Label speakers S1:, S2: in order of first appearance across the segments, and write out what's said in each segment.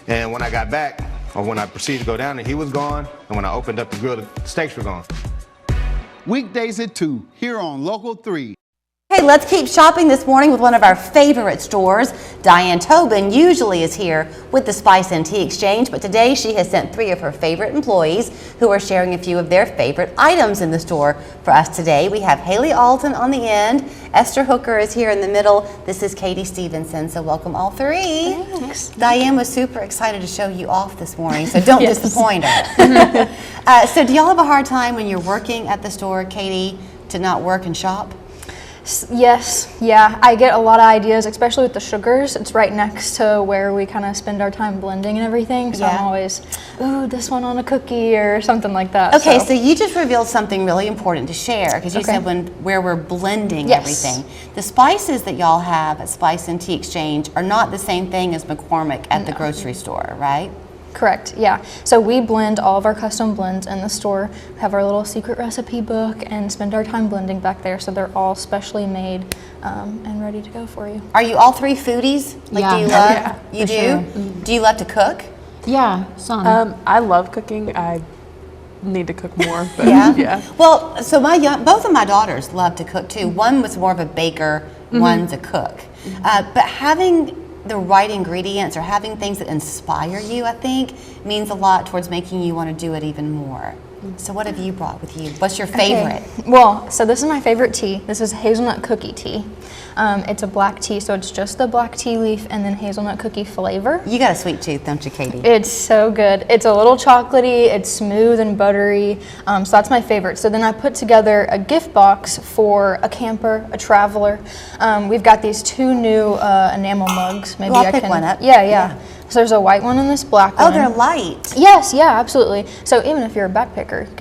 S1: And when I got back, or when I proceeded to go down there, he was gone. And when I opened up the grill, the steaks were gone.
S2: Weekdays at 2 here on Local 3.
S3: Hey, let's keep shopping this morning with one of our favorite stores. Diane Tobin usually is here with the Spice and Tea Exchange, but today she has sent 3 of her favorite employees who are sharing a few of their favorite items in the store for us today. We have Haley Alton on the end. Esther Hooker is here in the middle. This is Katie Stevenson, so welcome all 3.
S4: Thanks.
S3: Diane was super excited to show you off this morning, so don't disappoint her. So do y'all have a hard time when you're working at the store, Katie, to not work and shop?
S4: Yes, yeah, I get a lot of ideas, especially with the sugars. It's right next to where we kind of spend our time blending and everything, so I'm always, ooh, this one on a cookie or something like that.
S3: Okay, so you just revealed something really important to share, because you said where we're blending everything. The spices that y'all have at Spice and Tea Exchange are not the same thing as McCormick at the grocery store, right?
S4: Correct, yeah. So we blend all of our custom blends in the store, have our little secret recipe book, and spend our time blending back there, so they're all specially made and ready to go for you.
S3: Are you all 3 foodies? Like, do you love, you do?
S5: Sure.
S3: Do you love to cook?
S5: Yeah, some.
S6: I love cooking. I need to cook more, but
S3: yeah. Well, so both of my daughters love to cook too. One was more of a baker, one's a cook. But having the right ingredients or having things that inspire you, I think, means a lot towards making you want to do it even more. So what have you brought with you? What's your favorite?
S4: Okay. Well, so this is my favorite tea. This is hazelnut cookie tea. It's a black tea, so it's just the black tea leaf and then hazelnut cookie flavor.
S3: You got a sweet tooth, don't you, Katie?
S4: It's so good. It's a little chocolatey, it's smooth and buttery, so that's my favorite. So then I put together a gift box for a camper, a traveler. We've got these 2 new enamel mugs. Maybe
S3: I'll pick one up.
S4: Yeah. So there's a white one and this black one.
S3: Oh, they're light.
S4: Yes, yeah, absolutely. So even if you're a backpacker, you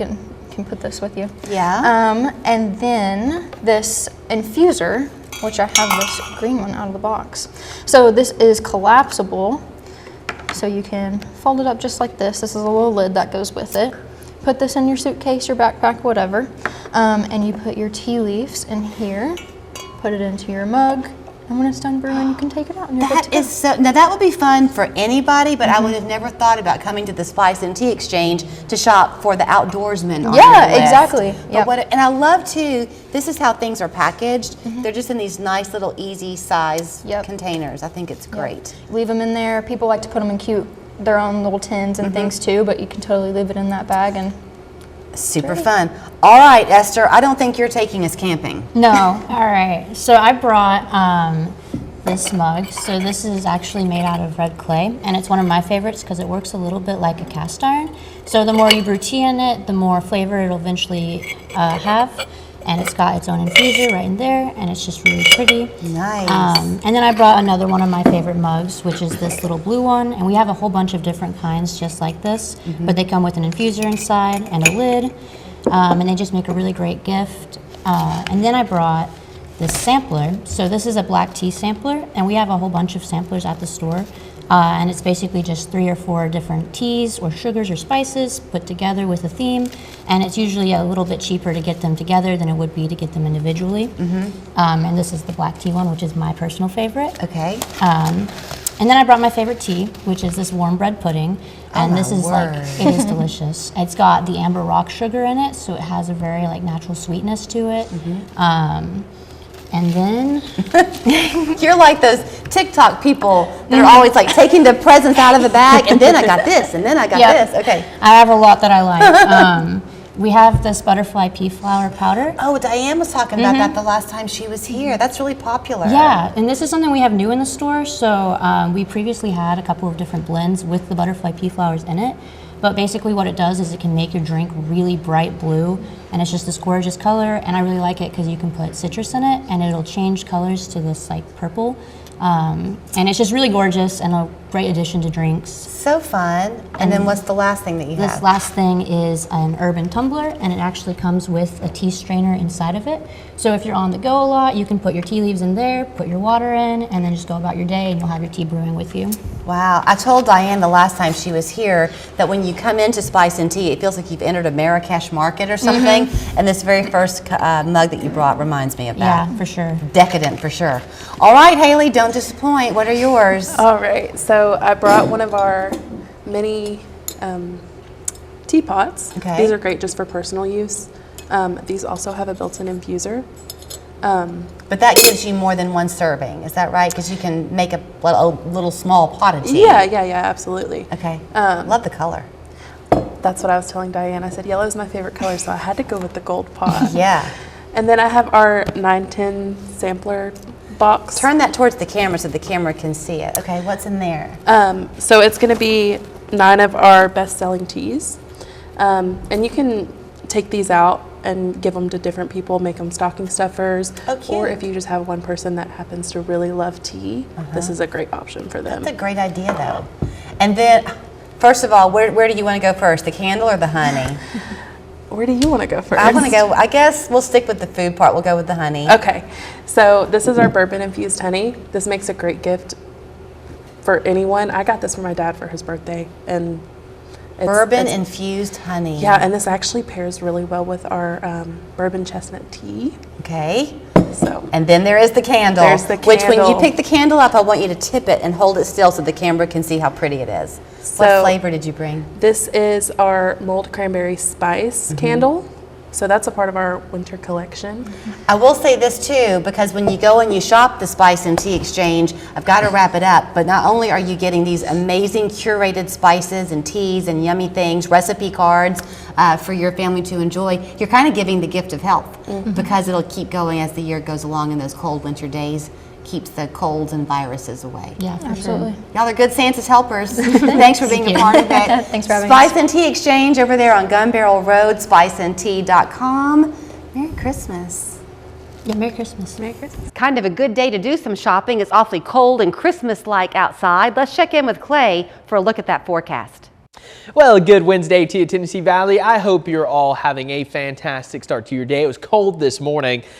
S4: can put this with you.
S3: Yeah.
S4: And then this infuser, which I have this green one out of the box. So this is collapsible, so you can fold it up just like this. This is a little lid that goes with it. Put this in your suitcase, your backpack, whatever, and you put your tea leaves in here, put it into your mug, and when it's done brewing, you can take it out and you're good to go.
S3: Now that would be fun for anybody, but I would have never thought about coming to the Spice and Tea Exchange to shop for the outdoorsmen on your list.
S4: Exactly.
S3: And I love too, this is how things are packaged. They're just in these nice little easy size containers. I think it's great.
S4: Leave them in there. People like to put them in their own little tins and things too, but you can totally leave it in that bag and
S3: super fun. All right, Esther, I don't think you're taking us camping.
S5: No. All right. So I brought this mug. So this is actually made out of red clay, and it's one of my favorites because it works a little bit like a cast iron. So the more you brew tea in it, the more flavor it'll eventually have. And it's got its own infuser right in there, and it's just really pretty.
S3: Nice.
S5: And then I brought another one of my favorite mugs, which is this little blue one. And we have a whole bunch of different kinds just like this, but they come with an infuser inside and a lid, and they just make a really great gift. And then I brought this sampler. So this is a black tea sampler, and we have a whole bunch of samplers at the store. And it's basically just 3 or 4 different teas or sugars or spices put together with a theme, and it's usually a little bit cheaper to get them together than it would be to get them individually. And this is the black tea one, which is my personal favorite.
S3: Okay.
S5: And then I brought my favorite tea, which is this warm bread pudding, and this is it is delicious. It's got the amber rock sugar in it, so it has a very natural sweetness to it. And then
S3: you're like those TikTok people that are always taking the presents out of the bag, and then I got this, and then I got this. Okay.
S5: I have a lot that I like. We have this butterfly pea flower powder.
S3: Oh, Diane was talking about that the last time she was here. That's really popular.
S5: Yeah, and this is something we have new in the store. So we previously had a couple of different blends with the butterfly pea flowers in it. But basically what it does is it can make your drink really bright blue, and it's just this gorgeous color, and I really like it because you can put citrus in it and it'll change colors to this purple. And it's just really gorgeous and a great addition to drinks.
S3: So fun. And then what's the last thing that you have?
S5: This last thing is an urban tumbler, and it actually comes with a tea strainer inside of it. So if you're on the go a lot, you can put your tea leaves in there, put your water in, and then just go about your day, and you'll have your tea brewing with you.
S3: Wow. I told Diane the last time she was here that when you come into Spice and Tea, it feels like you've entered a Marrakesh market or something. And this very first mug that you brought reminds me of that.
S5: Yeah, for sure.
S3: Decadent for sure. All right, Haley, don't disappoint. What are yours?
S6: All right, so So I brought one of our mini teapots.
S3: Okay.
S6: These are great just for personal use. These also have a built-in infuser.
S3: But that gives you more than one serving, is that right? Because you can make a little small pot of tea.
S6: Yeah, absolutely.
S3: Okay. Love the color.
S6: That's what I was telling Diane. I said yellow is my favorite color, so I had to go with the gold pot.
S3: Yeah.
S6: And then I have our 910 sampler box.
S3: Turn that towards the camera so the camera can see it. Okay, what's in there?
S6: So it's going to be 9 of our best-selling teas. And you can take these out and give them to different people, make them stocking stuffers.
S3: Oh, cute.
S6: Or if you just have one person that happens to really love tea, this is a great option for them.
S3: That's a great idea, though. And then, first of all, where do you want to go first, the candle or the honey?
S6: Where do you want to go first?
S3: I want to go, I guess we'll stick with the food part. We'll go with the honey.
S6: Okay, so this is our bourbon-infused honey. This makes a great gift for anyone. I got this for my dad for his birthday, and
S3: Bourbon-infused honey.
S6: yeah, and this actually pairs really well with our bourbon chestnut tea.
S3: Okay.
S6: So
S3: And then there is the candle.
S6: There's the
S3: Which, when you
S6: candle.
S3: pick the candle up, I want you to tip it and hold it still so the camera can see how pretty it is. What
S6: So-
S3: flavor did you bring?
S6: this is our mulled cranberry spice candle. So that's a part of our winter collection.
S3: I will say this too, because when you go and you shop the Spice and Tea Exchange, I've got to wrap it up, but not only are you getting these amazing curated spices and teas and yummy things, recipe cards for your family to enjoy, you're kind of giving the gift of health because it'll keep going as the year goes along in those cold winter days. Keeps the colds and viruses away.
S5: Yeah, for
S4: Absolutely.
S5: sure.
S3: Y'all are good Santa's helpers. Thanks for being a part of it.
S4: Thanks for having
S3: Spice and Tea Exchange over there on Gun Barrel Road, spiceandtea.com. Merry Christmas.
S5: Yeah, Merry Christmas.
S6: Merry Christmas.
S3: Kind of a good day to do some shopping. It's awfully cold and Christmas-like outside. Let's check in with Clay for a look at that forecast.
S7: Well, a good Wednesday to you, Tennessee Valley. I hope you're all having a fantastic start to your day. It was cold this morning,